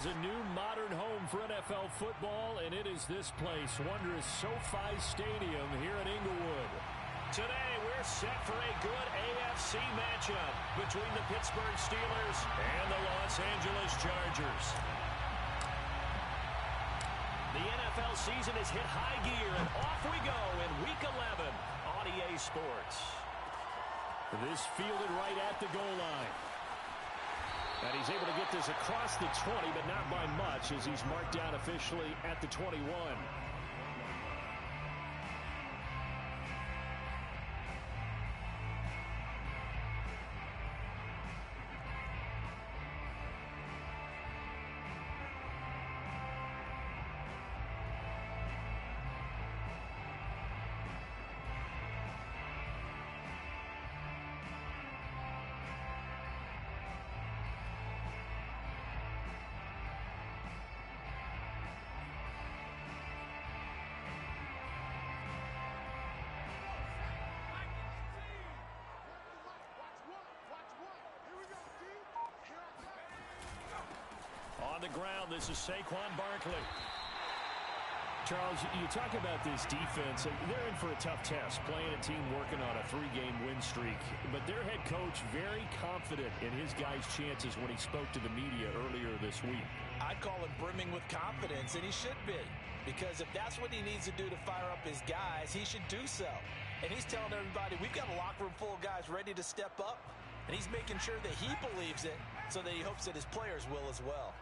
A new modern home for NFL football, and it is this place, wondrous SoFi Stadium here in Inglewood. Today, we're set for a good AFC matchup between the Pittsburgh Steelers and the Los Angeles Chargers. The NFL season has hit high gear, and off we go in Week 11 on EA Sports. This fielded right at the goal line. And he's able to get this across the 20, but not by much, as he's marked down officially at the 21. On the ground, this is Saquon Barkley. Charles, you talk about this defense. They're in for a tough test, playing a team working on a 3-game win streak. But their head coach very confident in his guys' chances when he spoke to the media earlier this week. I'd call him brimming with confidence, and he should be. Because if that's what he needs to do to fire up his guys, he should do so. And he's telling everybody, we've got a locker room full of guys ready to step up. And he's making sure that he believes it so that he hopes that his players will as well.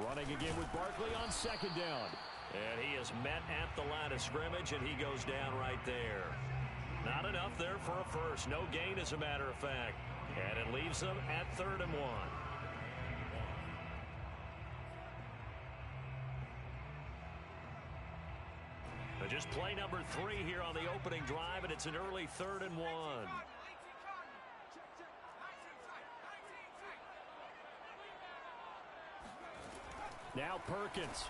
Running again with Barkley on second down. And he is met at the line of scrimmage, and he goes down right there. Not enough there for a first. No gain, as a matter of fact. And it leaves them at 3rd and 1. But just play number 3 here on the opening drive, and it's an early 3rd and 1. Now Perkins.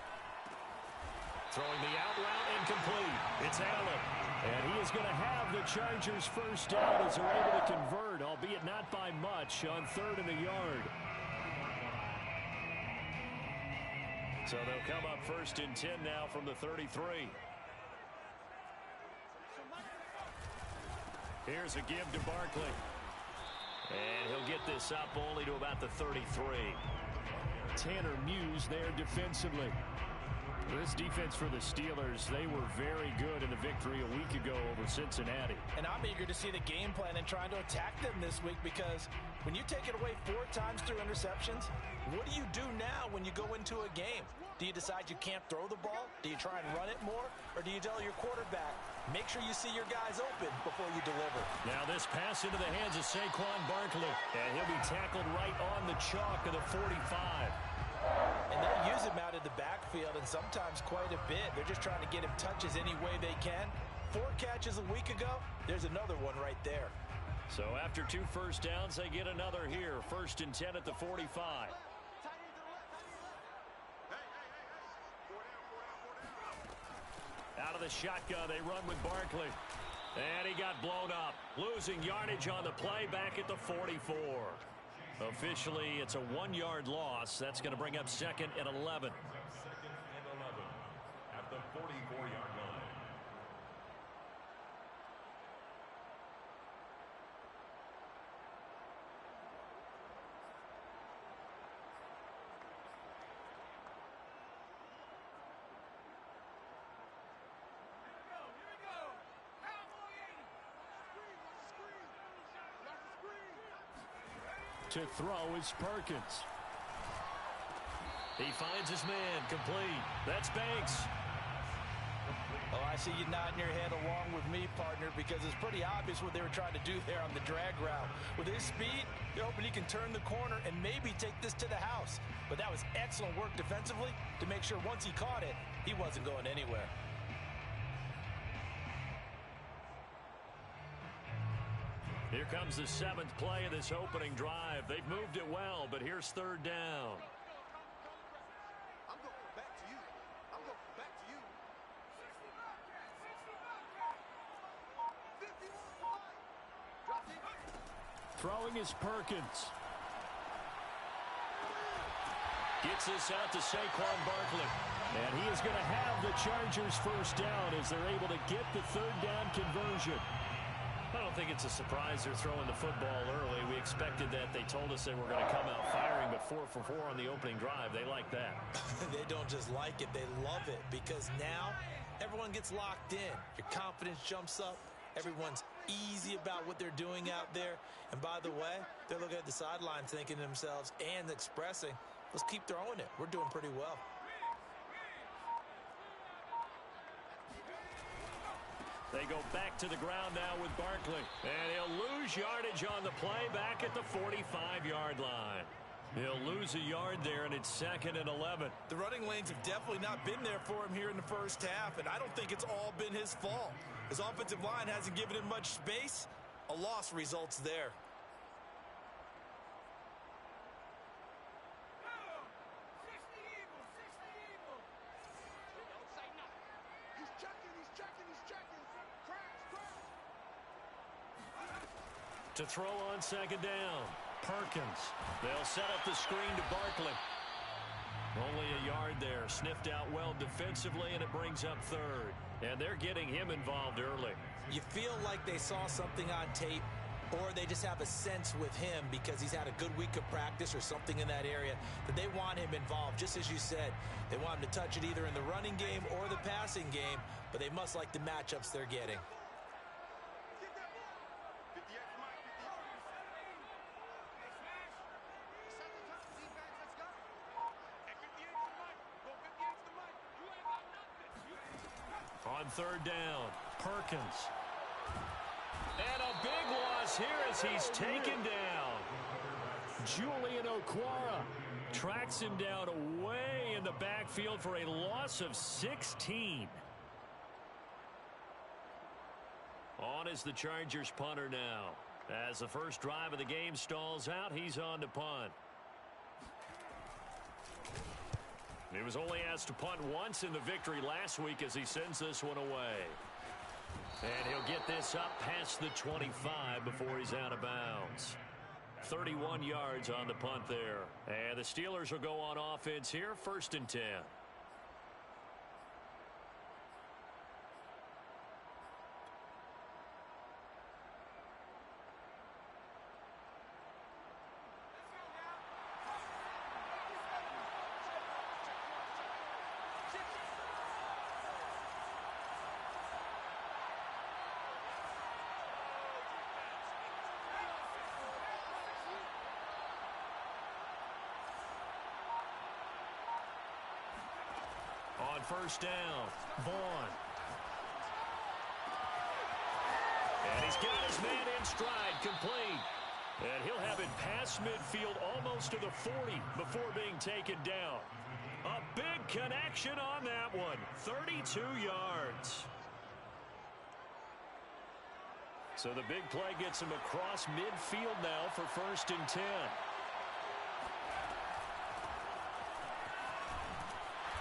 Throwing the out route incomplete. It's Allen. And he is going to have the Chargers first down as they're able to convert, albeit not by much, on 3rd and a yard. So they'll come up 1st and 10 now from the 33. Here's a give to Barkley. And he'll get this up only to about the 33. Tanner Muse there defensively. This defense for the Steelers, they were very good in the victory a week ago over Cincinnati. And I'm eager to see the game plan and trying to attack them this week, because when you take it away 4 times through interceptions, what do you do now when you go into a game? Do you decide you can't throw the ball? Do you try and run it more? Or do you tell your quarterback, make sure you see your guys open before you deliver? Now this pass into the hands of Saquon Barkley. And he'll be tackled right on the chalk of the 45. And they use him out of the backfield, and sometimes quite a bit. They're just trying to get him touches any way they can. 4 catches a week ago. There's another one right there. So after 2 first downs, they get another here. 1st and 10 at the 45. Out of the shotgun, they run with Barkley. And he got blown up. Losing yardage on the play back at the 44. Officially, it's a 1-yard loss. That's going to bring up 2nd and 11. 2nd and 11 at the 44-yard line. To throw is Perkins. He finds his man, complete. That's Banks. Oh, I see you nodding your head along with me, partner, because it's pretty obvious what they were trying to do there on the drag route. With his speed, you're hoping he can turn the corner and maybe take this to the house. But that was excellent work defensively to make sure once he caught it, he wasn't going anywhere. Here comes the 7th play of this opening drive. They've moved it well, but here's 3rd down. I'm going back to you. I'm going back to you. Throwing is Perkins. Gets this out to Saquon Barkley. And he is going to have the Chargers first down as they're able to get the third down conversion. I don't think it's a surprise they're throwing the football early. We expected that. They told us they were going to come out firing, but 4 for 4 on the opening drive. They like that. They don't just like it, they love it, because now everyone gets locked in. Your confidence jumps up. Everyone's easy about what they're doing out there. And by the way, they're looking at the sidelines thinking to themselves and expressing, let's keep throwing it. We're doing pretty well. They go back to the ground now with Barkley. And he'll lose yardage on the play back at the 45-yard line. He'll lose a yard there, and it's 2nd and 11. The running lanes have definitely not been there for him here in the first half, and I don't think it's all been his fault. His offensive line hasn't given him much space. A loss results there. To throw on 2nd down, Perkins. They'll set up the screen to Barkley. Only a yard there, sniffed out well defensively, and it brings up 3rd. And they're getting him involved early. You feel like they saw something on tape, or they just have a sense with him because he's had a good week of practice or something in that area that they want him involved. Just as you said, they want him to touch it either in the running game or the passing game, but they must like the matchups they're getting. On 3rd down, Perkins. And a big loss here as he's taken down. Julian Okwara Tracks him down away in the backfield for a loss of 16. On is the Chargers punter now. As the first drive of the game stalls out, he's on to punt. He was only asked to punt once in the victory last week as he sends this one away. And he'll get this up past the 25 before he's out of bounds. 31 yards on the punt there. And the Steelers will go on offense here, 1st and 10. On 1st down, Vaughn. And he's got his man in stride, complete. And he'll have it past midfield almost to the 40 before being taken down. A big connection on that one, 32 yards. So the big play gets him across midfield now for 1st and 10.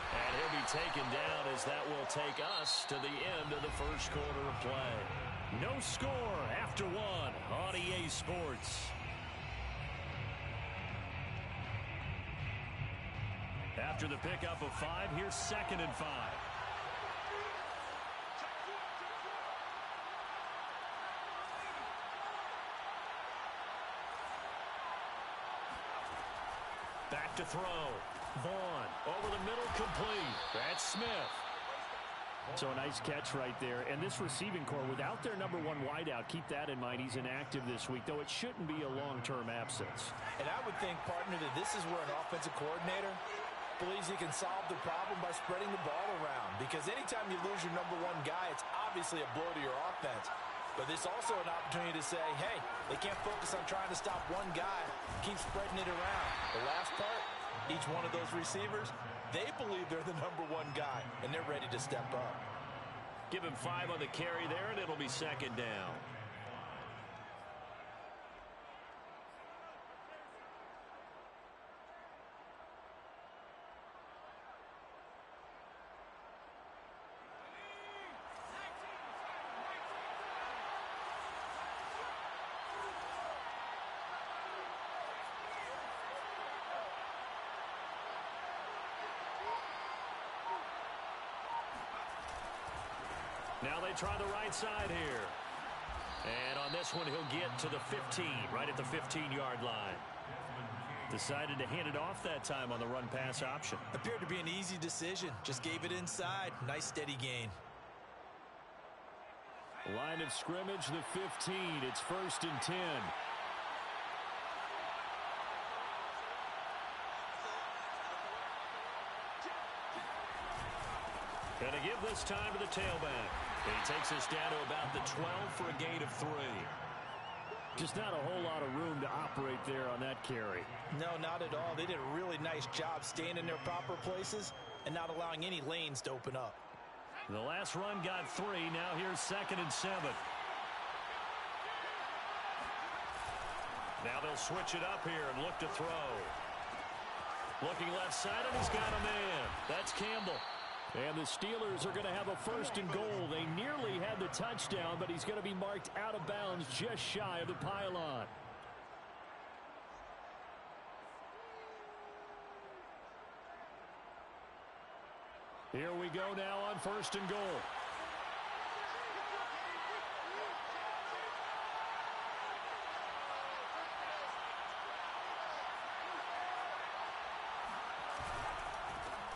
And he'll be taken down as that will take us to the end of the first quarter of play. No score after 1 on EA Sports. After the pickup of 5, here's 2nd and 5. Back to throw. Vaughn over the middle, complete. That's Smith. So a nice catch right there. And this receiving core, without their number 1 wideout, keep that in mind. He's inactive this week, though it shouldn't be a long-term absence. And I would think, partner, that this is where an offensive coordinator believes he can solve the problem by spreading the ball around. Because anytime you lose your number 1 guy, it's obviously a blow to your offense. But there's also an opportunity to say, hey, they can't focus on trying to stop one guy. Keep spreading it around. The last part, each one of those receivers, they believe they're the number 1 guy, and they're ready to step up. Give him 5 on the carry there, and it'll be 2nd down. Now they try the right side here. And on this one, he'll get to the 15, right at the 15-yard line. Decided to hand it off that time on the run-pass option. Appeared to be an easy decision. Just gave it inside. Nice steady gain. Line of scrimmage, the 15. It's 1st and 10. Going to give this time to the tailback. He takes us down to about the 12 for a gain of 3. Just not a whole lot of room to operate there on that carry. No, not at all. They did a really nice job staying in their proper places and not allowing any lanes to open up. The last run got 3. Now here's 2nd and 7. Now they'll switch it up here and look to throw. Looking left side, and he's got a man. That's Campbell. And the Steelers are going to have a 1st and goal. They nearly had the touchdown, but he's going to be marked out of bounds just shy of the pylon. Here we go now on 1st and goal.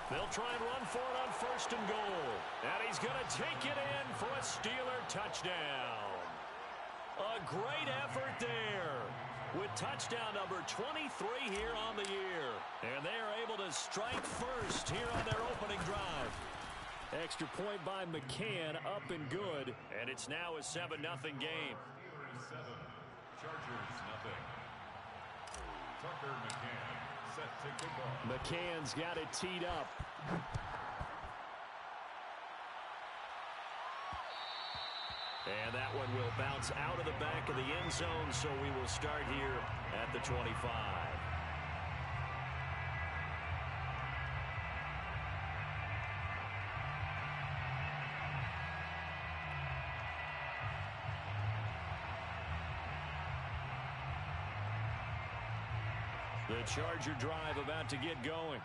They'll try and run for it on 1st and goal. And he's going to take it in for a Steeler touchdown. A great effort there with touchdown number 23 here on the year. And they are able to strike first here on their opening drive. Extra point by McCann, up and good. And it's now a 7-0 game. 7, Chargers nothing. Tucker McCann set to kick off. McCann's got it teed up. And that one will bounce out of the back of the end zone, so we will start here at the 25. The Charger drive about to get going.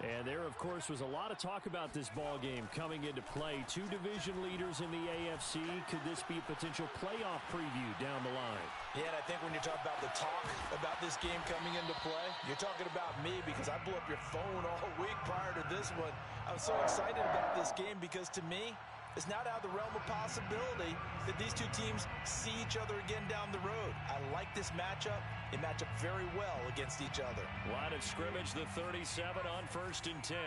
And there, of course, was a lot of talk about this ball game coming into play. 2 division leaders in the AFC. Could this be a potential playoff preview down the line? Yeah, and I think when you're talking about the talk about this game coming into play, you're talking about me because I blew up your phone all week prior to this one. I'm so excited about this game because to me, it's not out of the realm of possibility that these two teams see each other again down the road. I like this matchup. They match up very well against each other. Line of scrimmage, the 37 on 1st and 10.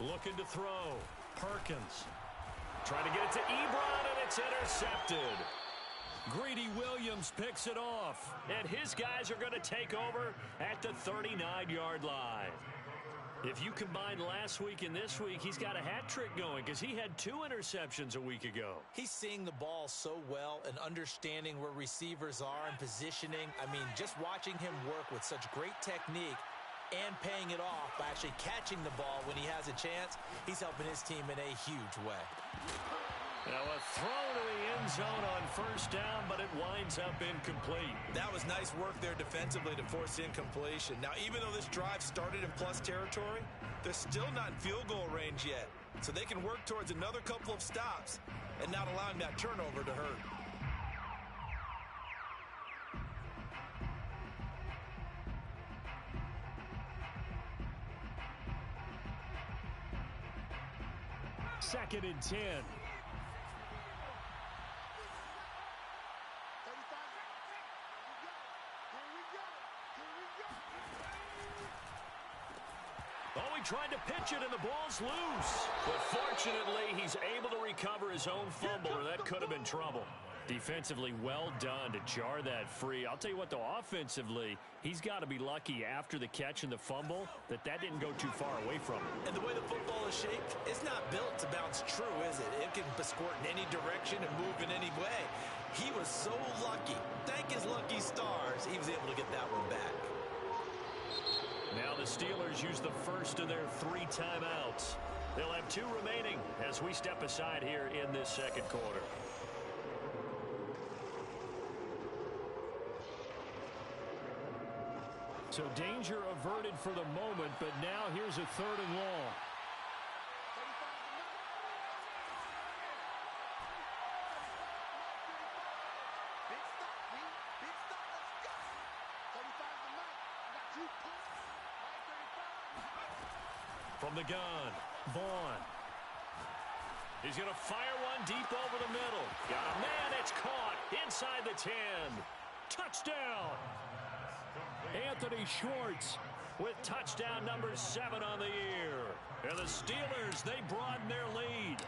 Looking to throw. Perkins. Trying to get it to Ebron, and it's intercepted. Greedy Williams picks it off, and his guys are going to take over at the 39-yard line. If you combine last week and this week, he's got a hat trick going because he had 2 interceptions a week ago. He's seeing the ball so well and understanding where receivers are and positioning. I mean, just watching him work with such great technique and paying it off by actually catching the ball when he has a chance, he's helping his team in a huge way. Now a throw to the end zone on 1st down, but it winds up incomplete. That was nice work there defensively to force incompletion. Now, even though this drive started in plus territory, they're still not in field goal range yet. So they can work towards another couple of stops and not allowing that turnover to hurt. Second and 10. Oh, he tried to pitch it, and the ball's loose. But fortunately, he's able to recover his own fumble, or that could have been trouble. Defensively, well done to jar that free. I'll tell you what, though, offensively, he's got to be lucky after the catch and the fumble that didn't go too far away from him. And the way the football is shaped, it's not built to bounce true, is it? It can squirt in any direction and move in any way. He was so lucky. Thank his lucky stars, he was able to get that one back. Now the the Steelers use the first of their 3 timeouts. They'll have 2 remaining as we step aside here in this second quarter. So danger averted for the moment, but now here's a 3rd and long. From the gun, Vaughn. He's going to fire one deep over the middle. Got a man, it's caught inside the 10. Touchdown! Anthony Schwartz With touchdown number 7 on the year. And the Steelers, they broaden their lead.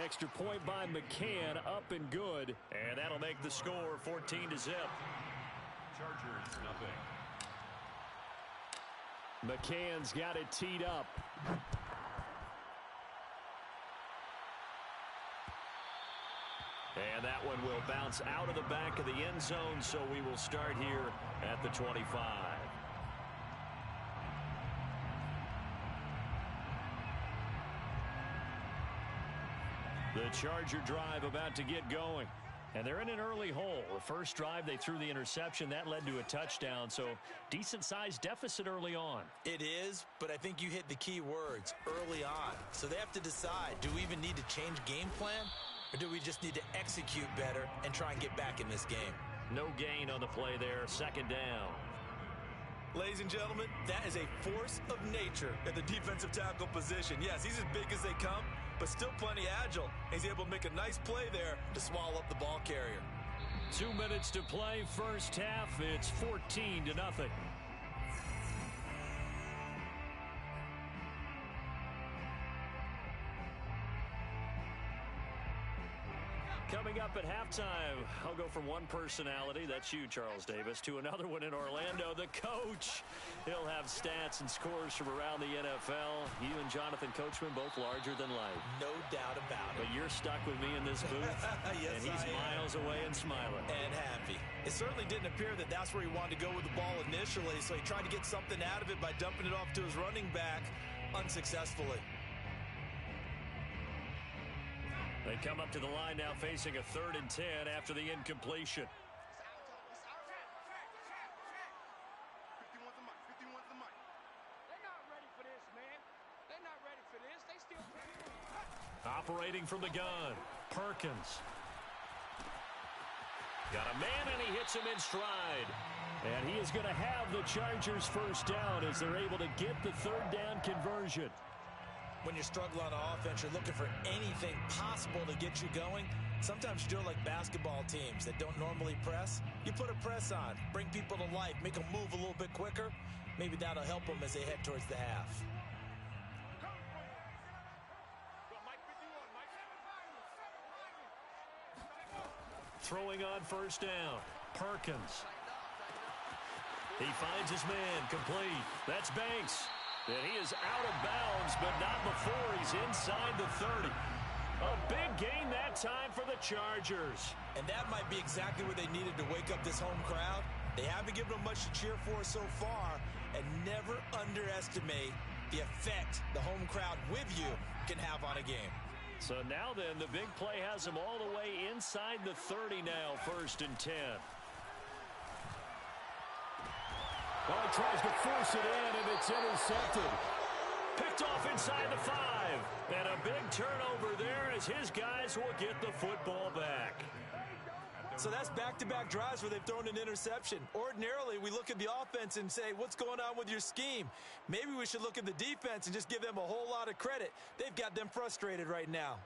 Extra point by McCann, up and good. And that'll make the score 14-0. Chargers, nothing. McCann's got it teed up. And that one will bounce out of the back of the end zone, so we will start here at the 25. The Charger drive about to get going. And they're in an early hole. The first drive, they threw the interception. That led to a touchdown, so decent-sized deficit early on. It is, but I think you hit the key words, early on. So they have to decide, do we even need to change game plan? Or do we just need to execute better and try and get back in this game? No gain on the play there. 2nd down. Ladies and gentlemen, that is a force of nature at the defensive tackle position. Yes, he's as big as they come, but still plenty agile. He's able to make a nice play there to swallow up the ball carrier. 2 minutes to play, first half. It's 14-0. Coming up at halftime, I'll go from one personality, that's you, Charles Davis, to another one in Orlando, the coach. He'll have stats and scores from around the NFL. You and Jonathan Coachman both larger than life. No doubt about it. But you're stuck with me in this booth, Yes, and he's miles away and smiling. And happy. It certainly didn't appear that that's where he wanted to go with the ball initially, so he tried to get something out of it by dumping it off to his running back unsuccessfully. They come up to the line now facing a 3rd and 10 after the incompletion. 51's the mic. 51's the mic. They're not ready for this, man. They're not ready for this. They still Operating from the gun, Perkins. Got a man, and he hits him in stride. And he is going to have the Chargers first down as they're able to get the 3rd down conversion. When you're struggling on offense, you're looking for anything possible to get you going. Sometimes you do it like basketball teams that don't normally press. You put a press on, bring people to life, make them move a little bit quicker. Maybe that'll help them as they head towards the half. Throwing on first down, Perkins. He finds his man, complete. That's Banks. And he is out of bounds, but not before he's inside the 30. A big gain that time for the Chargers. And that might be exactly what they needed to wake up this home crowd. They haven't given them much to cheer for so far, and never underestimate the effect the home crowd with you can have on a game. So now then, the big play has him all the way inside the 30 now, 1st and 10. Well, he tries to force it in, and it's intercepted. Picked off inside the 5. And a big turnover there as his guys will get the football back. So that's back-to-back drives where they've thrown an interception. Ordinarily, we look at the offense and say, what's going on with your scheme? Maybe we should look at the defense and just give them a whole lot of credit. They've got them frustrated right now.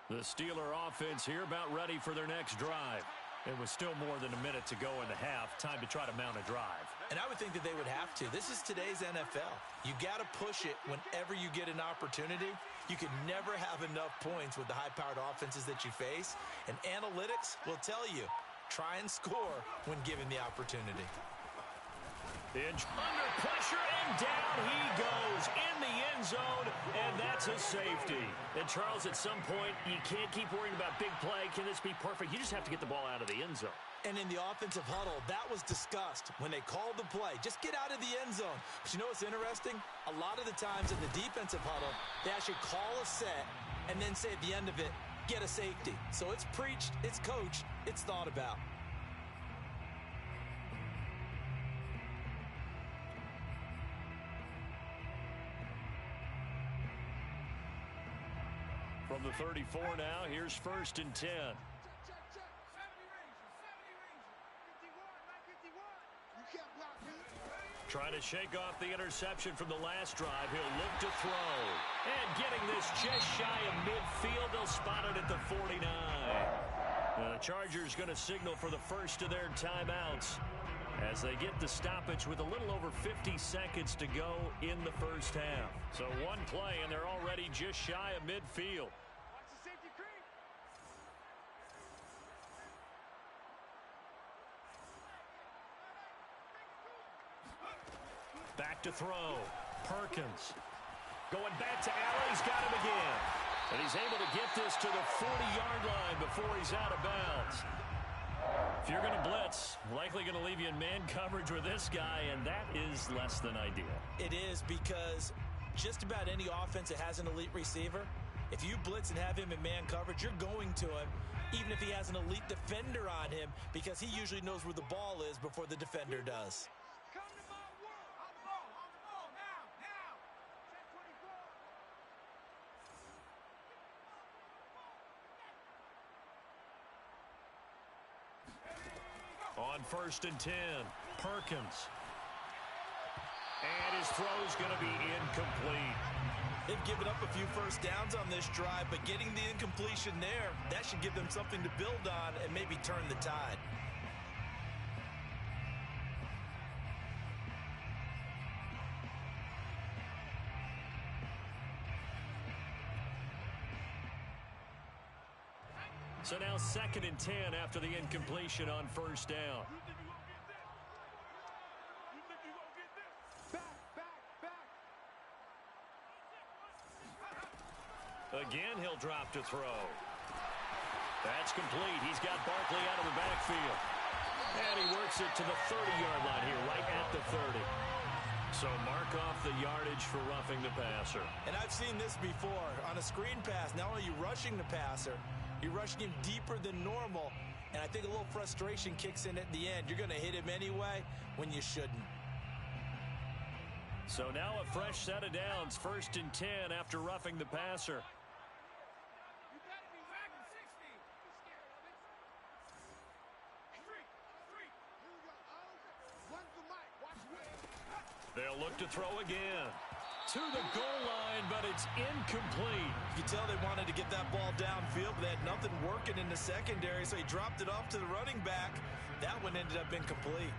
The Steeler offense here about ready for their next drive. It was still more than a minute to go in the half. Time to try to mount a drive. And I would think that they would have to. This is today's NFL. You got to push it whenever you get an opportunity. You can never have enough points with the high-powered offenses that you face. And analytics will tell you, try and score when given the opportunity. Under pressure, and down he goes in the end zone, and that's a safety. And Charles, at some point, you can't keep worrying about big play. Can this be perfect? You just have to get the ball out of the end zone. And in the offensive huddle, that was discussed when they called the play. Just get out of the end zone. But you know what's interesting? A lot of the times in the defensive huddle, they actually call a set and then say at the end of it, get a safety. So it's preached, it's coached, it's thought about. From the 34 now, here's 1st and 10. Trying to shake off the interception from the last drive. He'll look to throw. And getting this just shy of midfield. They'll spot it at the 49. The Chargers going to signal for the first of their timeouts as they get the stoppage with a little over 50 seconds to go in the first half. So one play, and they're already just shy of midfield. Back to throw. Perkins. Going back to Allen. He's got him again. And he's able to get this to the 40-yard line before he's out of bounds. If you're going to blitz, likely going to leave you in man coverage with this guy, and that is less than ideal. It is, because just about any offense that has an elite receiver, if you blitz and have him in man coverage, you're going to him, even if he has an elite defender on him, because he usually knows where the ball is before the defender does. On 1st and 10, Perkins. And his throw's going to be incomplete. They've given up a few first downs on this drive, but getting the incompletion there, that should give them something to build on and maybe turn the tide. So now 2nd and 10 after the incompletion on 1st down. Again, he'll drop to throw. That's complete. He's got Barkley out of the backfield. And he works it to the 30-yard line here, right at the 30. So mark off the yardage for roughing the passer. And I've seen this before. On a screen pass, not only are you rushing the passer, you're rushing him deeper than normal, and I think a little frustration kicks in at the end. You're going to hit him anyway when you shouldn't. So now a fresh set of downs, 1st and 10 after roughing the passer. They'll look to throw again. To the goal line, but it's incomplete. You can tell they wanted to get that ball downfield, but they had nothing working in the secondary, so he dropped it off to the running back. That one ended up incomplete.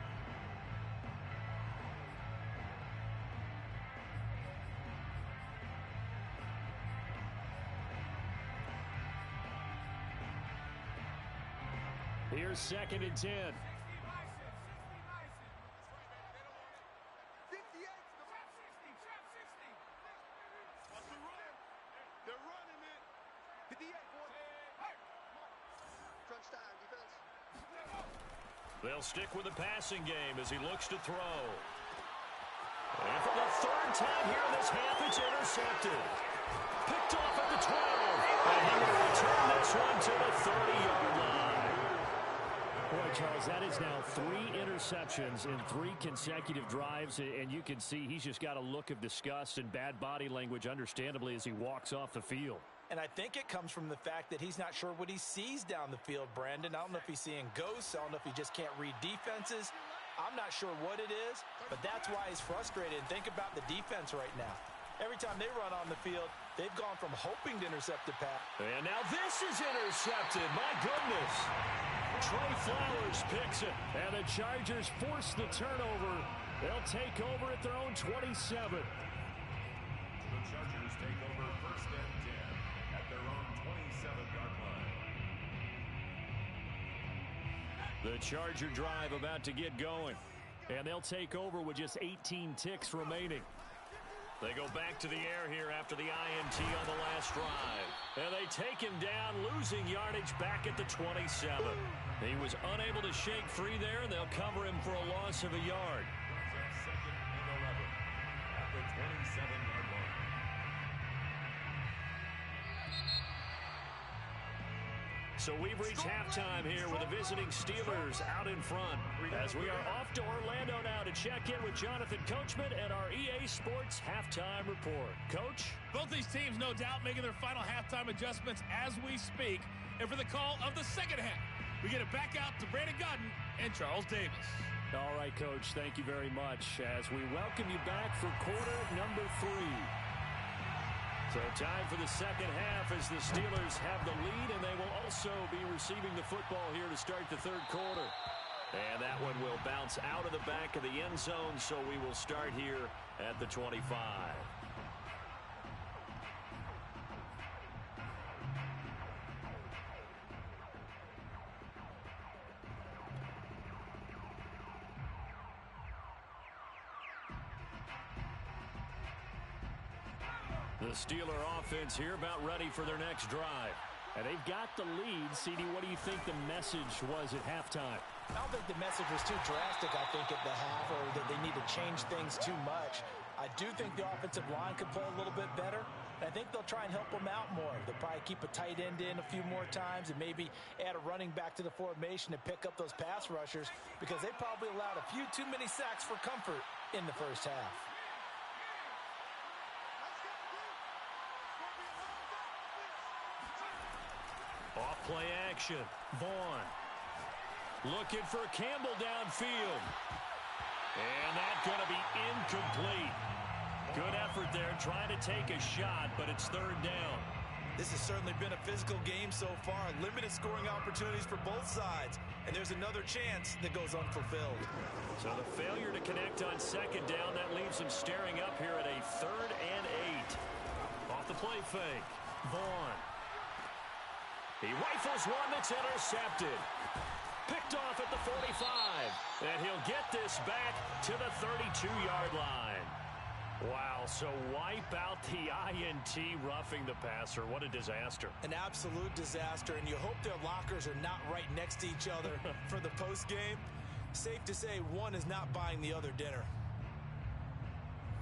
Here's 2nd and 10. They'll stick with the passing game as he looks to throw. And for the 3rd time here in this half, it's intercepted. Picked off at the 12. And he will return this one to the 30-yard line. Boy, Charles, that is now 3 interceptions in 3 consecutive drives, and you can see he's just got a look of disgust and bad body language, understandably, as he walks off the field. And I think it comes from the fact that he's not sure what he sees down the field, Brandon. I don't know if he's seeing ghosts. I don't know if he just can't read defenses. I'm not sure what it is, but that's why he's frustrated. And think about the defense right now. Every time they run on the field, they've gone from hoping to intercept a pass. And now this is intercepted. My goodness. Trey Flowers picks it. And the Chargers force the turnover. They'll take over at their own 27. The Chargers take over 1st and 10 at their own 27-yard line. The Charger drive about to get going. And they'll take over with just 18 ticks remaining. They go back to the air here after the INT on the last drive. And they take him down, losing yardage back at the 27. He was unable to shake free there, and they'll cover him for a loss of a yard. Second and 11 at the 27-yard line. So we've reached halftime here with the visiting Steelers out in front. As we are off to Orlando now to check in with Jonathan Coachman and our EA Sports Halftime Report. Coach? Both these teams, no doubt, making their final halftime adjustments as we speak. And for the call of the second half, we get it back out to Brandon Godden and Charles Davis. All right, Coach, thank you very much as we welcome you back for quarter number 3. So time for the second half as the Steelers have the lead, and they will also be receiving the football here to start the third quarter. And that one will bounce out of the back of the end zone, so we will start here at the 25. The Steeler offense here about ready for their next drive. And they've got the lead. CD, what do you think the message was at halftime? I don't think the message was too drastic, I think, at the half, or that they need to change things too much. I do think the offensive line could play a little bit better. And I think they'll try and help them out more. They'll probably keep a tight end in a few more times and maybe add a running back to the formation to pick up those pass rushers, because they probably allowed a few too many sacks for comfort in the first half. Off play action. Vaughn looking for Campbell downfield. And that's going to be incomplete. Good effort there trying to take a shot, but it's third down. This has certainly been a physical game so far. Limited scoring opportunities for both sides. And there's another chance that goes unfulfilled. So the failure to connect on second down, that leaves them staring up here at a 3rd and 8. Off the play fake. Vaughn. He rifles one that's intercepted. Picked off at the 45. And he'll get this back to the 32-yard line. Wow, so wipe out the INT, roughing the passer. What a disaster. An absolute disaster, and you hope their lockers are not right next to each other for the postgame. Safe to say one is not buying the other dinner.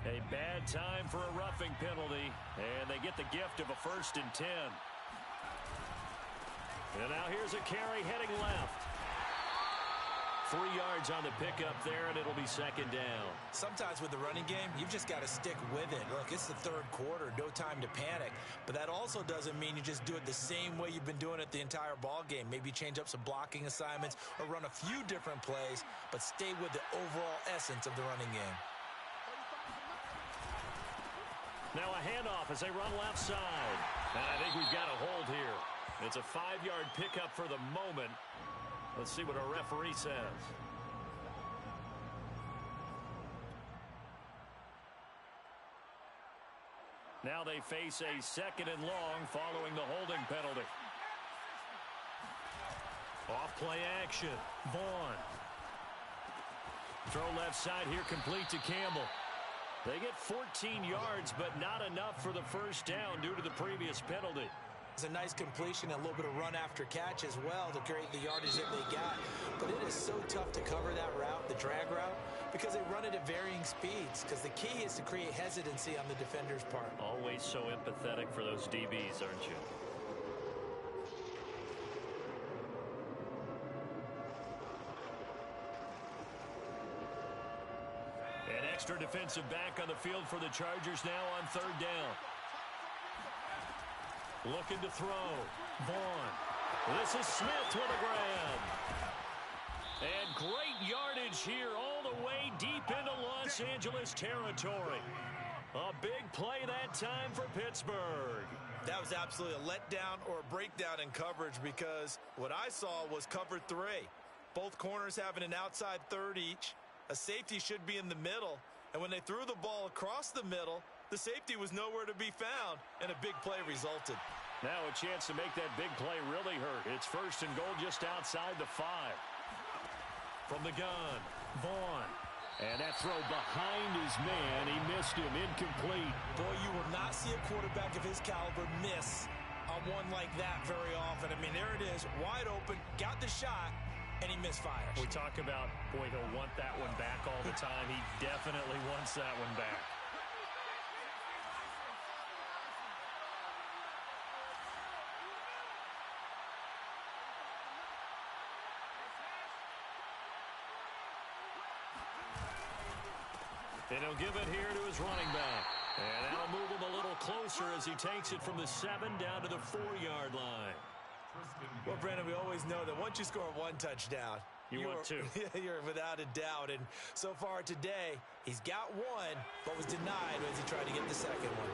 A bad time for a roughing penalty, and they get the gift of a 1st and 10. And now here's a carry heading left. 3 yards on the pickup there, and it'll be second down. Sometimes with the running game, you've just got to stick with it. Look, it's the third quarter, no time to panic. But that also doesn't mean you just do it the same way you've been doing it the entire ball game. Maybe change up some blocking assignments or run a few different plays, but stay with the overall essence of the running game. Now a handoff as they run left side. And I think we've got a hold here. It's a 5-yard pickup for the moment. Let's see what our referee says. Now they face a 2nd and long following the holding penalty. Off play action. Vaughn. Throw left side here, complete to Campbell. They get 14 yards, but not enough for the first down due to the previous penalty. It's a nice completion and a little bit of run after catch as well to create the yardage that they got. But it is so tough to cover that route, the drag route, because they run it at varying speeds. Because the key is to create hesitancy on the defender's part. Always so empathetic for those DBs, aren't you? An extra defensive back on the field for the Chargers now on 3rd down. Looking to throw. Vaughn. This is Smith with a grab. And great yardage here all the way deep into Los Angeles territory. A big play that time for Pittsburgh. That was absolutely a letdown or a breakdown in coverage, because what I saw was cover 3. Both corners having an outside third each. A safety should be in the middle. And when they threw the ball across the middle, the safety was nowhere to be found, and a big play resulted. Now a chance to make that big play really hurt. It's 1st and goal just outside the 5. From the gun, Vaughn. And that throw behind his man. He missed him. Incomplete. Boy, you will not see a quarterback of his caliber miss on one like that very often. I mean, there it is, wide open, got the shot, and he misfires. We talk about, boy, he'll want that one back all the time. He definitely wants that one back. And he'll give it here to his running back. And that'll move him a little closer as he takes it from the 7 down to the 4-yard line. Well, Brandon, we always know that once you score one touchdown, you want two. You're without a doubt. And so far today, he's got one, but was denied as he tried to get the second one.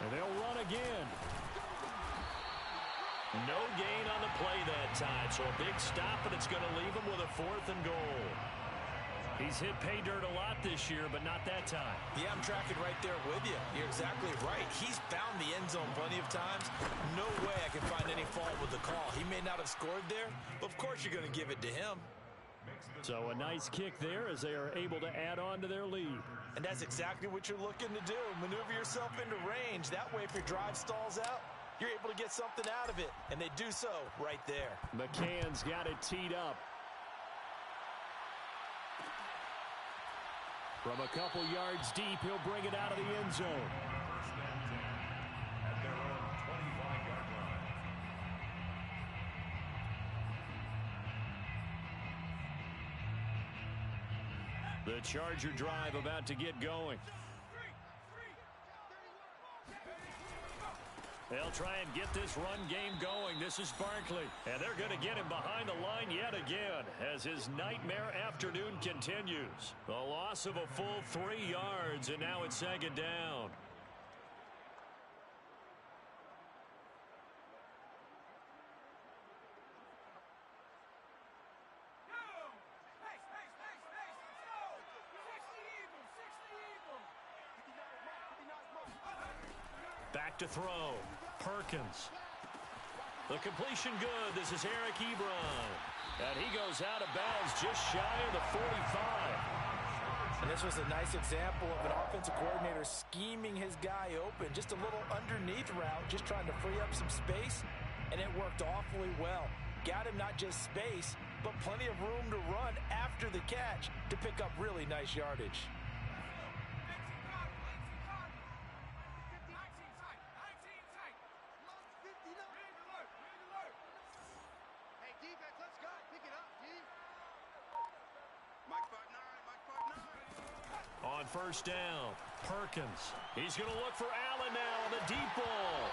And they'll run again. No gain on the play that time, so a big stop, and it's going to leave him with a 4th and goal. He's hit pay dirt a lot this year, but not that time. Yeah, I'm tracking right there with you. You're exactly right. He's found the end zone plenty of times. No way I can find any fault with the call. He may not have scored there, but of course you're going to give it to him. So a nice kick there as they are able to add on to their lead. And that's exactly what you're looking to do. Maneuver yourself into range. That way, if your drive stalls out, you're able to get something out of it. And they do so right there. McCann's got it teed up. From a couple yards deep, he'll bring it out of the end zone. At their own 25-yard line. The Charger drive about to get going. They'll try and get this run game going. This is Barkley. And they're going to get him behind the line yet again as his nightmare afternoon continues. The loss of a full 3 yards, and now it's 2nd down. Back to throw. Perkins. The completion good. This is Eric Ebron. And he goes out of bounds just shy of the 45. And this was a nice example of an offensive coordinator scheming his guy open. Just a little underneath route, just trying to free up some space. And it worked awfully well. Got him not just space, but plenty of room to run after the catch to pick up really nice yardage. On 1st down, Perkins. He's going to look for Allen now on the deep ball.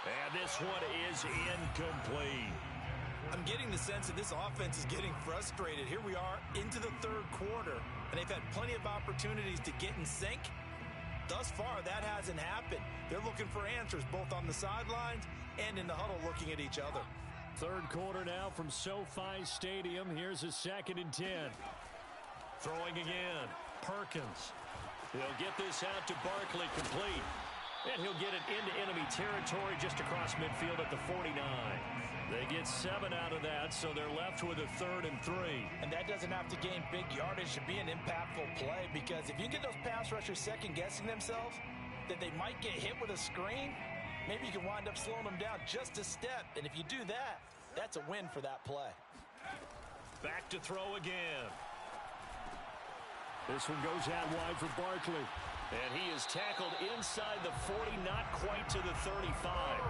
And this one is incomplete. I'm getting the sense that this offense is getting frustrated. Here we are into the 3rd quarter, and they've had plenty of opportunities to get in sync. Thus far, that hasn't happened. They're looking for answers both on the sidelines and in the huddle looking at each other. 3rd quarter now from SoFi Stadium. Here's a 2nd and 10. Throwing again. Perkins. He'll get this out to Barkley, complete. And he'll get it into enemy territory just across midfield at the 49. They get 7 out of that, so they're left with a 3rd and 3. And that doesn't have to gain big yardage to be an impactful play, because if you get those pass rushers second-guessing themselves that they might get hit with a screen, maybe you can wind up slowing them down just a step. And if you do that, that's a win for that play. Back to throw again. This one goes out wide for Barkley. And he is tackled inside the 40, not quite to the 35.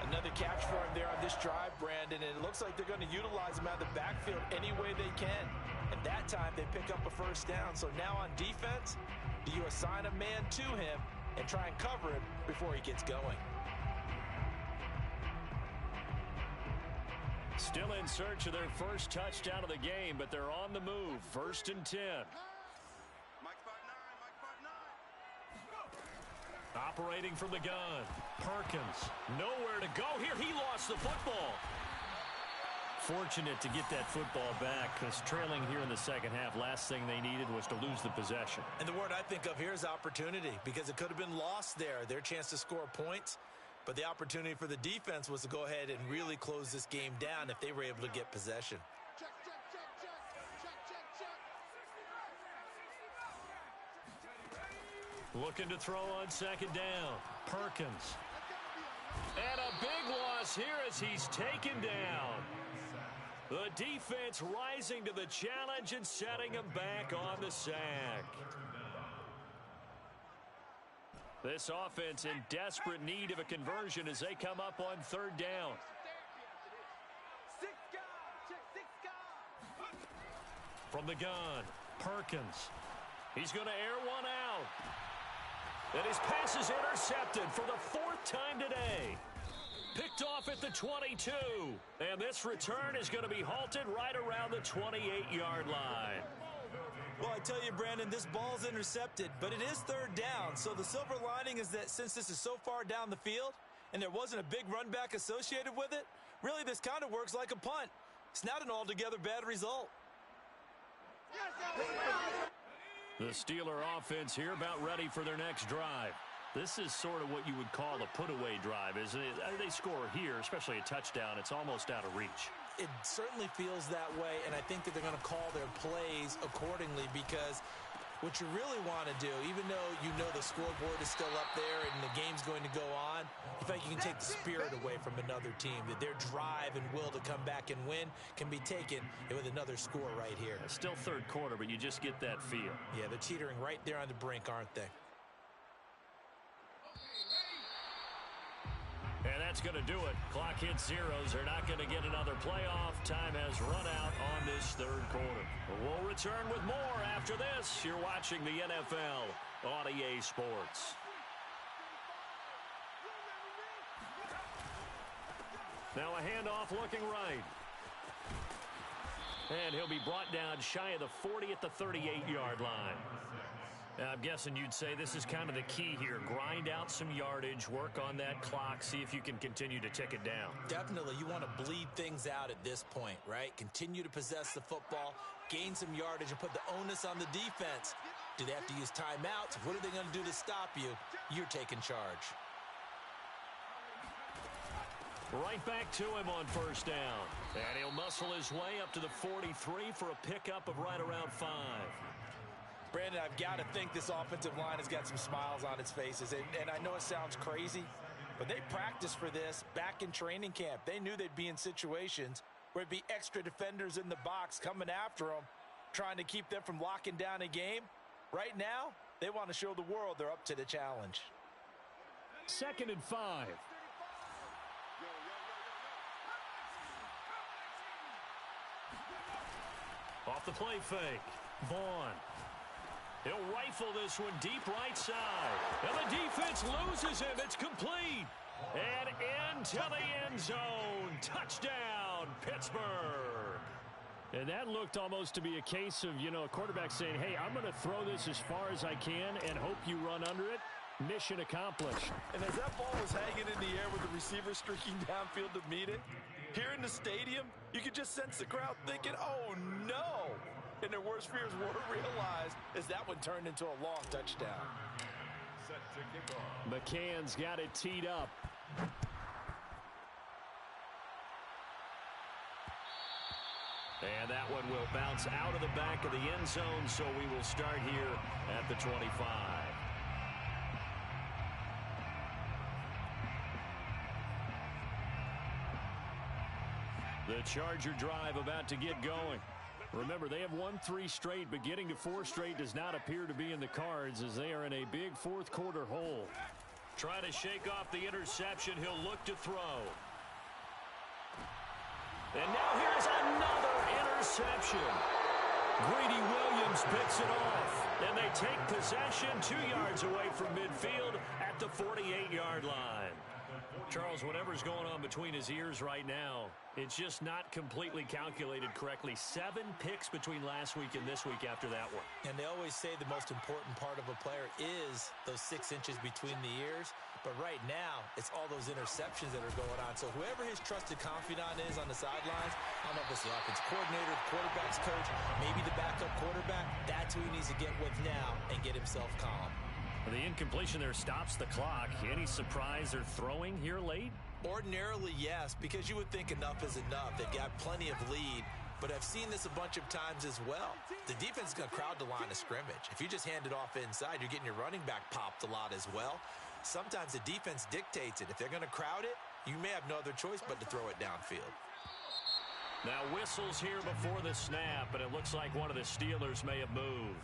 Another catch for him there on this drive, Brandon, and it looks like they're going to utilize him out of the backfield any way they can. And that time they pick up a 1st down. So now on defense, do you assign a man to him and try and cover him before he gets going? Still in search of their first touchdown of the game, but they're on the move. 1st and 10. Operating from the gun. Perkins. Nowhere to go here. He lost the football. Fortunate to get that football back, because trailing here in the 2nd half, last thing they needed was to lose the possession. And the word I think of here is opportunity, because it could have been lost there. Their chance to score points. But the opportunity for the defense was to go ahead and really close this game down if they were able to get possession. Looking to throw on second down. Perkins. And a big loss here as he's taken down. The defense rising to the challenge and setting him back on the sack. This offense in desperate need of a conversion as they come up on third down. From the gun, Perkins. He's going to air one out. And his pass is intercepted for the fourth time today. Picked off at the 22. And this return is going to be halted right around the 28-yard line. Well, I tell you, Brandon, this ball's intercepted, but it is third down. So the silver lining is that since this is so far down the field and there wasn't a big run back associated with it, really this kind of works like a punt. It's not an altogether bad result. The Steeler offense here about ready for their next drive. This is sort of what you would call a put-away drive, isn't it? They score here, especially a touchdown. It's almost out of reach. It certainly feels that way, and I think that they're going to call their plays accordingly because what you really want to do, even though you know the scoreboard is still up there and the game's going to go on, you think you can take the spirit away from another team, that their drive and will to come back and win can be taken with another score right here. It's still third quarter, but you just get that feel. Yeah, they're teetering right there on the brink, aren't they? And that's going to do it. Clock hits zeros. They're not going to get another playoff. Time has run out on this third quarter. We'll return with more after this. You're watching the NFL on EA Sports. Now a handoff looking right. And he'll be brought down shy of the 40 at the 38-yard line. I'm guessing you'd say this is kind of the key here. Grind out some yardage, work on that clock, see if you can continue to tick it down. Definitely. You want to bleed things out at this point, right? Continue to possess the football, gain some yardage, and put the onus on the defense. Do they have to use timeouts? What are they going to do to stop you? You're taking charge. Right back to him on first down. And he'll muscle his way up to the 43 for a pickup of right around 5. Brandon, I've got to think this offensive line has got some smiles on its faces. And I know it sounds crazy, but they practiced for this back in training camp. They knew they'd be in situations where it'd be extra defenders in the box coming after them, trying to keep them from locking down a game. Right now, they want to show the world they're up to the challenge. 2nd and 5. Off the play fake. Vaughn. He'll rifle this one deep right side. And the defense loses him. It's complete. And into the end zone. Touchdown, Pittsburgh. And that looked almost to be a case of, a quarterback saying, hey, I'm going to throw this as far as I can and hope you run under it. Mission accomplished. And as that ball was hanging in the air with the receiver streaking downfield to meet it, here in the stadium, you could just sense the crowd thinking, oh, no. And their worst fears were realized as that one turned into a long touchdown. Set to kick off. McCann's got it teed up. And that one will bounce out of the back of the end zone, so we will start here at the 25. The Charger drive about to get going. Remember, they have won 3 straight, but getting to 4 straight does not appear to be in the cards as they are in a big fourth quarter hole. Trying to shake off the interception. He'll look to throw. And now here's another interception. Greedy Williams picks it off. And they take possession 2 yards away from midfield at the 48-yard line. Charles, whatever's going on between his ears right now, it's just not completely calculated correctly. 7 picks between last week and this week after that one. And they always say the most important part of a player is those 6 inches between the ears. But right now, it's all those interceptions that are going on. So whoever his trusted confidant is on the sidelines, I don't know if it's the offensive coordinator, the quarterback's coach, maybe the backup quarterback, that's who he needs to get with now and get himself calm. The incompletion there stops the clock. Any surprise they're throwing here late? Ordinarily, yes, because you would think enough is enough. They've got plenty of lead. but I've seen this a bunch of times as well. The defense is going to crowd the line of scrimmage. If you just hand it off inside, you're getting your running back popped a lot as well. Sometimes the defense dictates it. If they're going to crowd it, you may have no other choice but to throw it downfield. Now whistles here before the snap, and it looks like one of the Steelers may have moved.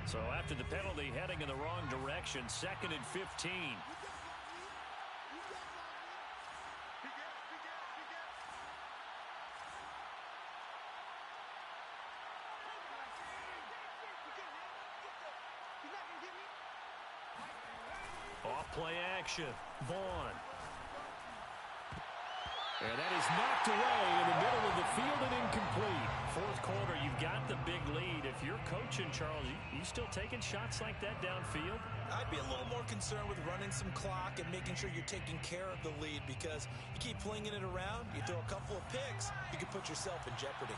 So after the penalty, heading in the wrong direction, 2nd and 15. Off play action. Vaughn. And that is knocked away in the middle of the field and incomplete. 4th quarter, you've got the big lead. If you're coaching, Charles, you still taking shots like that downfield? I'd be a little more concerned with running some clock and making sure you're taking care of the lead, because you keep flinging it around, you throw a couple of picks, you can put yourself in jeopardy.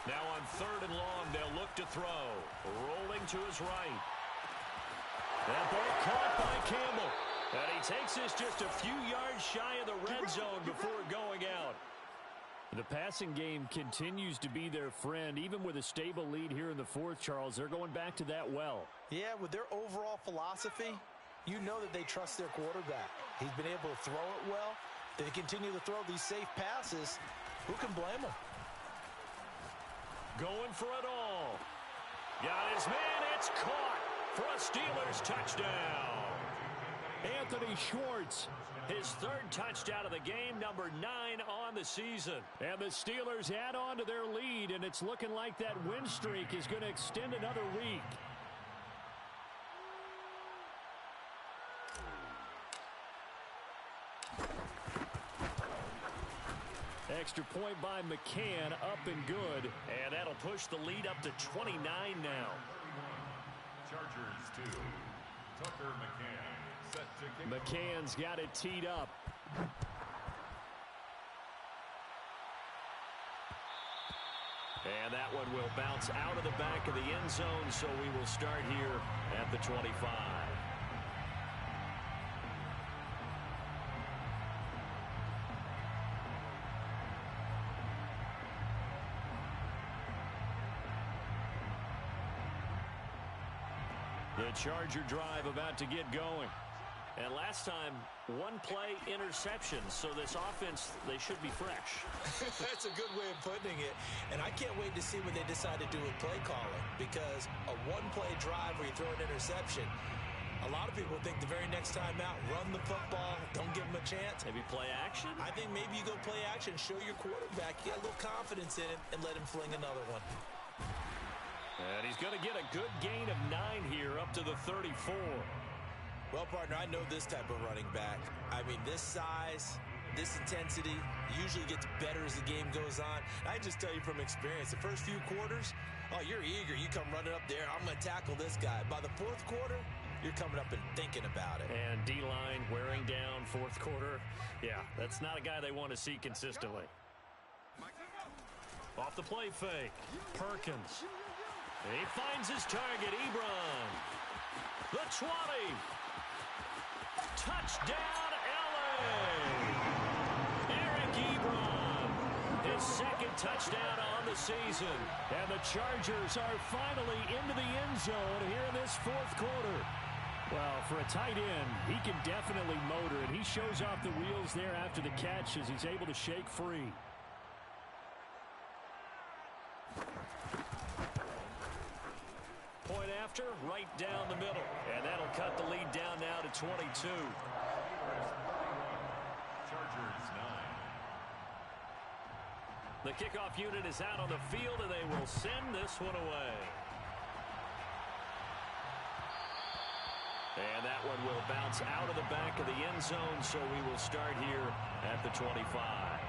Now on 3rd and long, they'll look to throw. Rolling to his right. That ball caught by Campbell. And he takes this just a few yards shy of the red zone before going out. The passing game continues to be their friend. Even with a stable lead here in the 4th, Charles, they're going back to that well. Yeah, with their overall philosophy, you know that they trust their quarterback. He's been able to throw it well. They continue to throw these safe passes. Who can blame them? Going for it all. Got his man. It's caught for a Steelers touchdown. Anthony Schwartz. His 3rd touchdown of the game, number 9 on the season. And the Steelers add on to their lead, and it's looking like that win streak is going to extend another week. Extra point by McCann, up and good. And that'll push the lead up to 29 now. Chargers 2. Tucker McCann set to kick. McCann's got it teed up. And that one will bounce out of the back of the end zone, so we will start here at the 25. The Charger drive about to get going. And last time, 1-play interception. So this offense, they should be fresh. That's a good way of putting it. And I can't wait to see what they decide to do with play calling, because a 1-play drive where you throw an interception, a lot of people think the very next time out, run the football, don't give them a chance. Maybe play action? I think maybe you go play action, show your quarterback, you got a little confidence in him, and let him fling another one. And he's going to get a good gain of 9 here up to the 34. Well, partner, I know this type of running back. I mean, this size, this intensity usually gets better as the game goes on. I just tell you from experience, the first few quarters, oh, you're eager. You come running up there, I'm going to tackle this guy. By the 4th quarter, you're coming up and thinking about it. And D-line wearing down 4th quarter. Yeah, that's not a guy they want to see consistently. Off the play fake, Perkins. He finds his target, Ebron. The 20. Touchdown, LA. Eric Ebron. His 2nd touchdown on the season. And the Chargers are finally into the end zone here in this 4th quarter. Well, for a tight end, he can definitely motor, and he shows off the wheels there after the catch as he's able to shake free. Point after, right down the middle. And that'll cut the lead down now to 22. Chargers 9. The kickoff unit is out on the field, and they will send this one away. And that one will bounce out of the back of the end zone, so we will start here at the 25.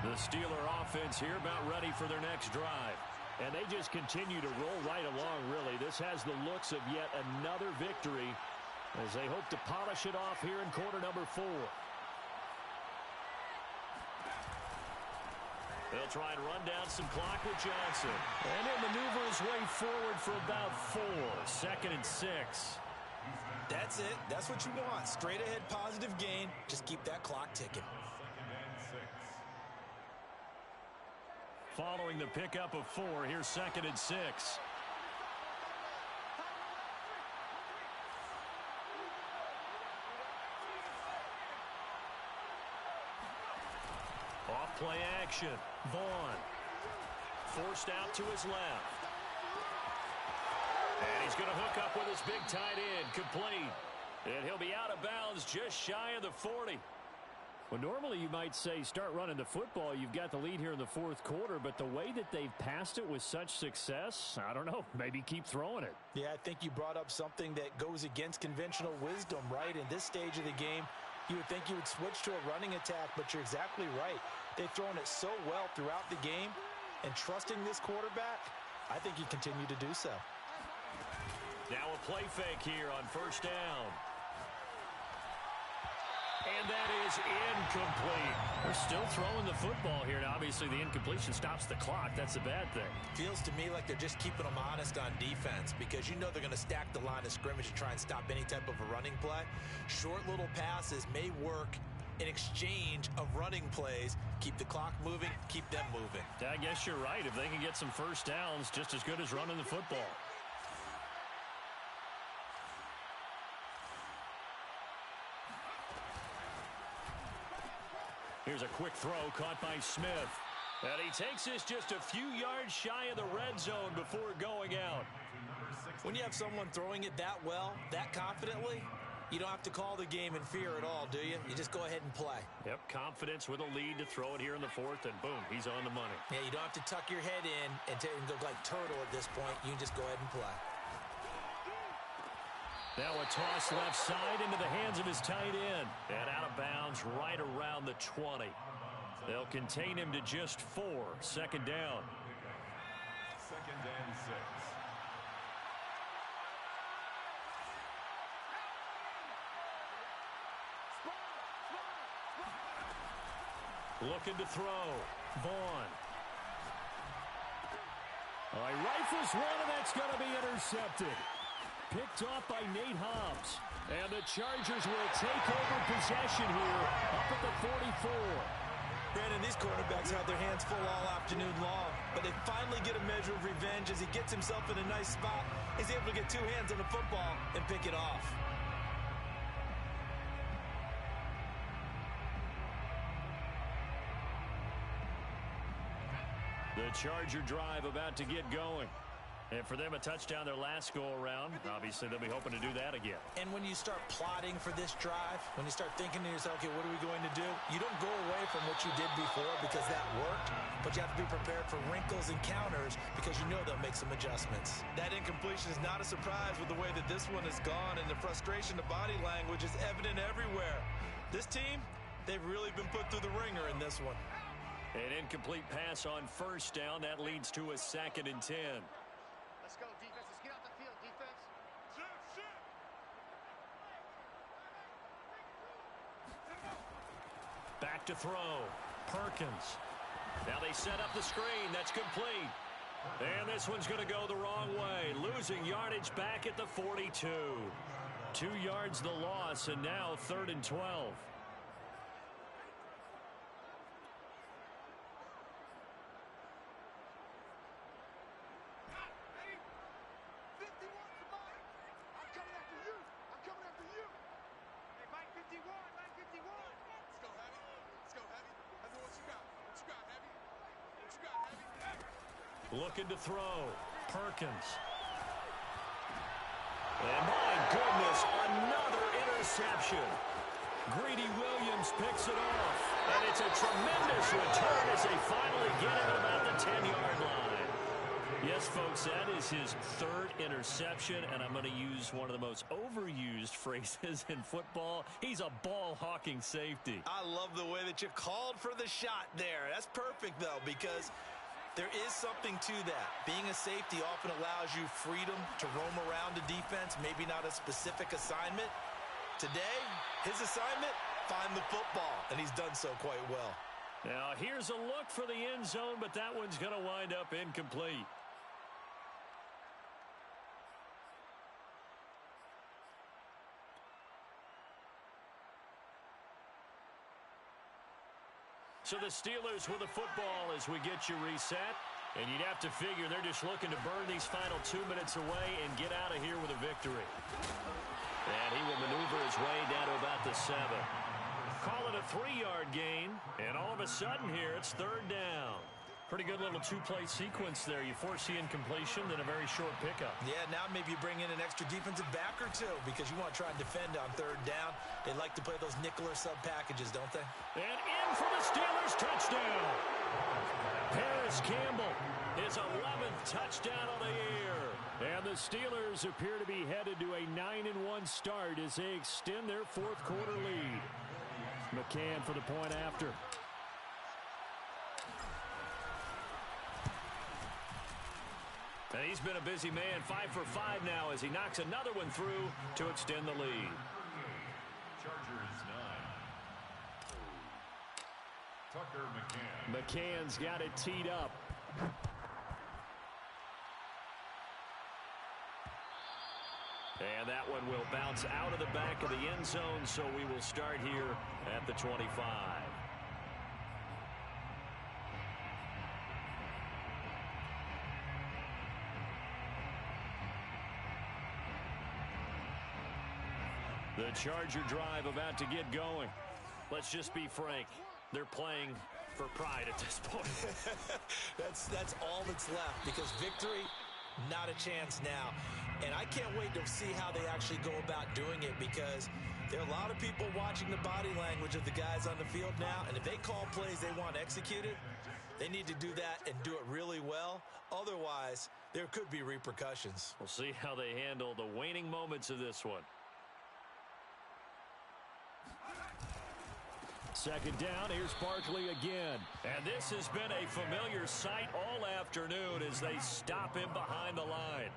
The Steeler offense here about ready for their next drive. And they just continue to roll right along, really. This has the looks of yet another victory as they hope to polish it off here in quarter number 4. They'll try and run down some clock with Johnson. And he'll maneuver his way forward for about 4. 2nd and 6. That's it. That's what you want. Straight ahead positive gain. Just keep that clock ticking. Following the pickup of 4, here's 2nd and 6. Off play action. Vaughn. Forced out to his left. And he's going to hook up with his big tight end. Complete. And he'll be out of bounds just shy of the 40. Well, normally you might say start running the football. You've got the lead here in the 4th quarter, but the way that they've passed it with such success, I don't know, maybe keep throwing it. Yeah, I think you brought up something that goes against conventional wisdom, right? In this stage of the game, you would think you would switch to a running attack, but you're exactly right. They've thrown it so well throughout the game, and trusting this quarterback, I think you continue to do so. Now a play fake here on 1st down. And that is incomplete. They're still throwing the football here. Now, obviously, the incompletion stops the clock. That's a bad thing. Feels to me like they're just keeping them honest on defense because you know they're going to stack the line of scrimmage to try and stop any type of a running play. Short little passes may work in exchange of running plays. Keep the clock moving, keep them moving. I guess you're right. If they can get some 1st downs, just as good as running the football. Here's a quick throw caught by Smith. And he takes this just a few yards shy of the red zone before going out. When you have someone throwing it that well, that confidently, you don't have to call the game in fear at all, do you? You just go ahead and play. Yep, confidence with a lead to throw it here in the 4th, and boom, he's on the money. Yeah, you don't have to tuck your head in and go like turtle at this point. You can just go ahead and play. Now a toss left side into the hands of his tight end. And out of bounds right around the 20. They'll contain him to just 4. 2nd down. 2nd and 6. Looking to throw. Vaughn. He rifles one, and that's going to be intercepted. Picked off by Nate Hobbs. And the Chargers will take over possession here up at the 44. Brandon, these quarterbacks have their hands full all afternoon long, but they finally get a measure of revenge as he gets himself in a nice spot. He's able to get 2 hands on the football and pick it off. The Charger drive about to get going. And for them, a touchdown their last go-around. Obviously, they'll be hoping to do that again. And when you start plotting for this drive, when you start thinking to yourself, okay, what are we going to do? You don't go away from what you did before because that worked, but you have to be prepared for wrinkles and counters because you know they'll make some adjustments. That incompletion is not a surprise with the way that this one has gone, and the frustration, the body language is evident everywhere. This team, they've really been put through the ringer in this one. An incomplete pass on 1st down. That leads to a 2nd and 10. Let's go, defense. Let's get out the field, defense. Back to throw. Perkins. Now they set up the screen. That's complete. And this one's going to go the wrong way. Losing yardage back at the 42. 2 yards the loss, and now 3rd and 12. Looking to throw. Perkins. And my goodness, another interception. Greedy Williams picks it off. And it's a tremendous return as they finally get it at about the 10-yard line. Yes, folks, that is his 3rd interception, and I'm going to use one of the most overused phrases in football. He's a ball-hawking safety. I love the way that you called for the shot there. That's perfect, though, because There is something to that. Being a safety often allows you freedom to roam around the defense, maybe not a specific assignment. Today, his assignment, find the football, and he's done so quite well. Now, here's a look for the end zone, but that one's going to wind up incomplete. So the Steelers with the football as we get you reset. And you'd have to figure they're just looking to burn these final 2 minutes away and get out of here with a victory. And he will maneuver his way down to about the 7. Call it a 3-yard gain. And all of a sudden here, it's 3rd down. Pretty good little two-play sequence there. You foresee incompletion, then a very short pickup. Yeah, now maybe you bring in an extra defensive back or two because you want to try and defend on 3rd down. They like to play those nickel or sub packages, don't they? And in for the Steelers, touchdown. Paris Campbell, his 11th touchdown of the year. And the Steelers appear to be headed to a 9-1 start as they extend their 4th quarter lead. McCann for the point after. And he's been a busy man, 5 for 5 now as he knocks another one through to extend the lead. Chargers 9. Tucker McCann. McCann's got it teed up. And that one will bounce out of the back of the end zone, so we will start here at the 25. The Charger drive about to get going. Let's just be frank. They're playing for pride at this point. That's all that's left because victory, not a chance now. And I can't wait to see how they actually go about doing it because there are a lot of people watching the body language of the guys on the field now. And if they call plays they want executed, they need to do that and do it really well. Otherwise, there could be repercussions. We'll see how they handle the waning moments of this one. 2nd down, here's Barkley again. And this has been a familiar sight all afternoon as they stop him behind the line.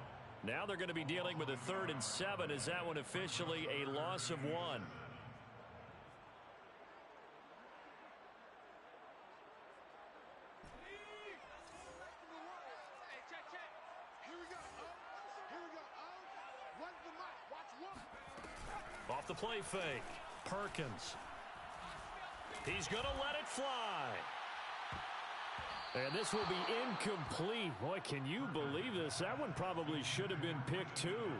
Now they're going to be dealing with a 3rd and 7 as that one officially a loss of 1. Off the play fake, Perkins. He's going to let it fly. And this will be incomplete. Boy, can you believe this? That one probably should have been picked too.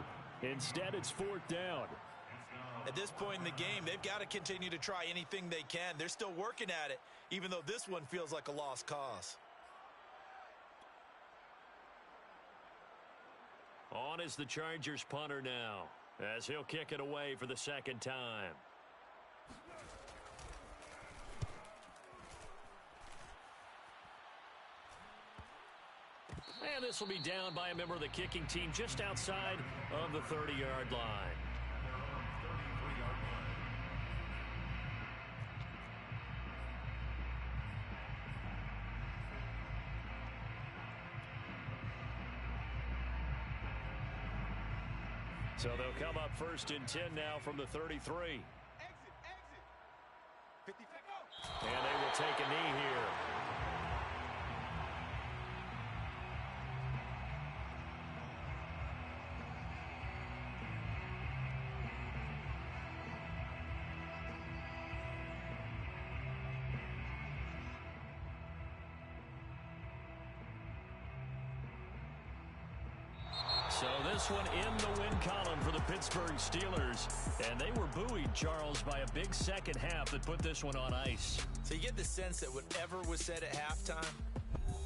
Instead, it's 4th down. At this point in the game, they've got to continue to try anything they can. They're still working at it, even though this one feels like a lost cause. On is the Chargers punter now, as he'll kick it away for the 2nd time. And this will be down by a member of the kicking team just outside of the 30-yard line. So they'll come up 1st and 10 now from the 33. And they will take a knee here. So this one in the win column for the Pittsburgh Steelers. And they were buoyed, Charles, by a big second half that put this one on ice. So you get the sense that whatever was said at halftime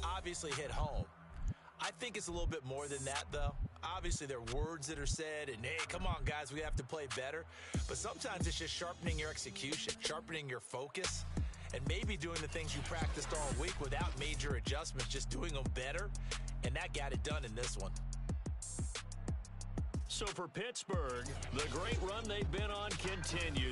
obviously hit home. I think it's a little bit more than that, though. Obviously, there are words that are said, and, hey, come on, guys, we have to play better. But sometimes it's just sharpening your execution, sharpening your focus, and maybe doing the things you practiced all week without major adjustments, just doing them better. And that got it done in this one. So for Pittsburgh, the great run they've been on continues.